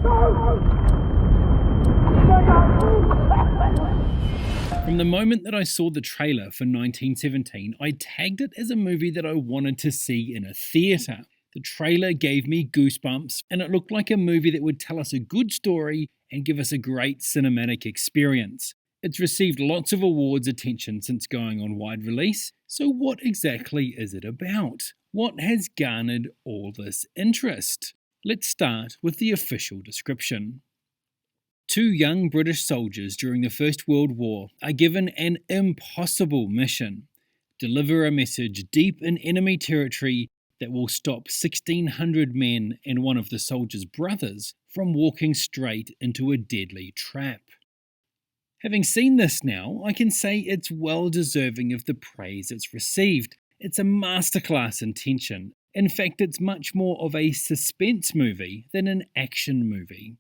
From the moment that I saw the trailer for 1917, I tagged it as a movie that I wanted to see in a theatre. The trailer gave me goosebumps, and it looked like a movie that would tell us a good story and give us a great cinematic experience. It's received lots of awards attention since going on wide release, so what exactly is it about? What has garnered all this interest? Let's start with the official description. Two young British soldiers during the First World War are given an impossible mission: deliver a message deep in enemy territory that will stop 1,600 men and one of the soldiers' brothers from walking straight into a deadly trap. Having seen this now, I can say it's well deserving of the praise it's received. It's a masterclass in tension. In fact, it's much more of a suspense movie than an action movie.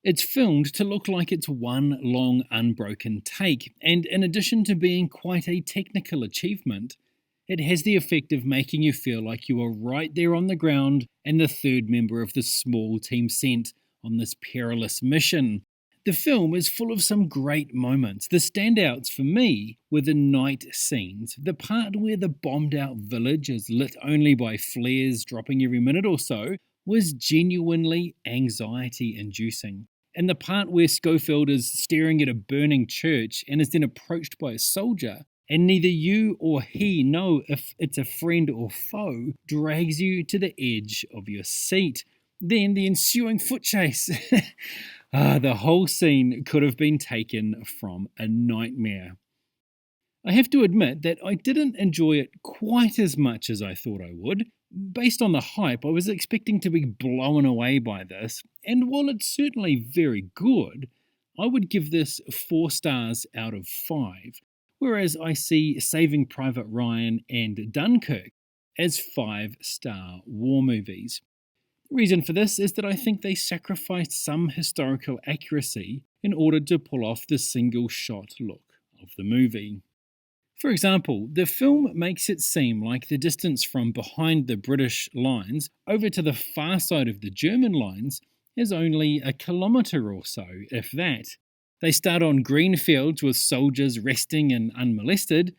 It's filmed to look like it's one long unbroken take, and in addition to being quite a technical achievement, it has the effect of making you feel like you are right there on the ground and the third member of the small team sent on this perilous mission. The film is full of some great moments. The standouts for me were the night scenes, the part where the bombed out village is lit only by flares dropping every minute or so was genuinely anxiety-inducing. And the part where Schofield is staring at a burning church and is then approached by a soldier, and neither you or he know if it's a friend or foe, drags you to the edge of your seat. Then the ensuing foot chase. The whole scene could have been taken from a nightmare. I have to admit that I didn't enjoy it quite as much as I thought I would. Based on the hype, I was expecting to be blown away by this, and while it's certainly very good, I would give this 4 stars out of 5, whereas I see Saving Private Ryan and Dunkirk as 5-star war movies. The reason for this is that I think they sacrificed some historical accuracy in order to pull off the single-shot look of the movie. For example, the film makes it seem like the distance from behind the British lines over to the far side of the German lines is only a kilometre or so, if that. They start on green fields with soldiers resting and unmolested,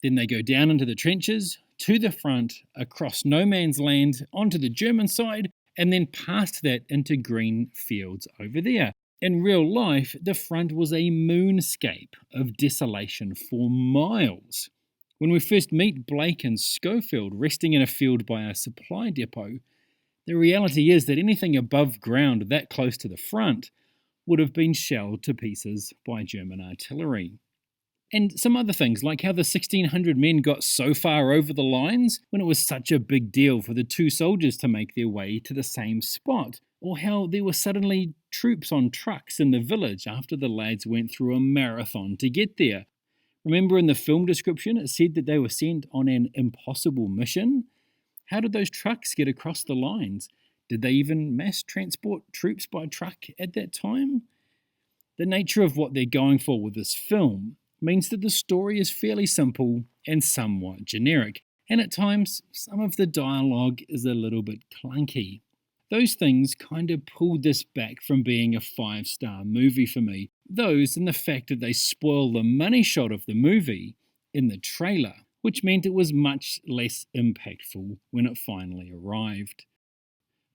then they go down into the trenches, to the front, across no man's land, onto the German side, and then past that into green fields over there. In real life, the front was a moonscape of desolation for miles. When we first meet Blake and Schofield resting in a field by a supply depot, the reality is that anything above ground that close to the front would have been shelled to pieces by German artillery. And some other things, like how the 1,600 men got so far over the lines when it was such a big deal for the two soldiers to make their way to the same spot, or how there were suddenly troops on trucks in the village after the lads went through a marathon to get there. Remember in the film description it said that they were sent on an impossible mission? How did those trucks get across the lines? Did they even mass transport troops by truck at that time? The nature of what they're going for with this film means that the story is fairly simple and somewhat generic, and at times some of the dialogue is a little bit clunky. Those things kind of pulled this back from being a 5-star movie for me. Those and the fact that they spoil the money shot of the movie in the trailer, which meant it was much less impactful when it finally arrived.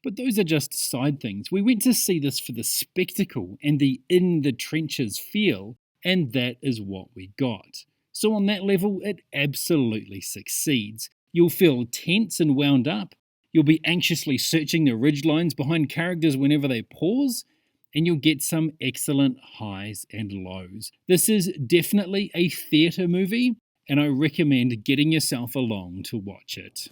But those are just side things. We went to see this for the spectacle and the in-the-trenches feel, and that is what we got. So on that level, it absolutely succeeds. You'll feel tense and wound up. You'll be anxiously searching the ridgelines behind characters whenever they pause, and you'll get some excellent highs and lows. This is definitely a theatre movie, and I recommend getting yourself along to watch it.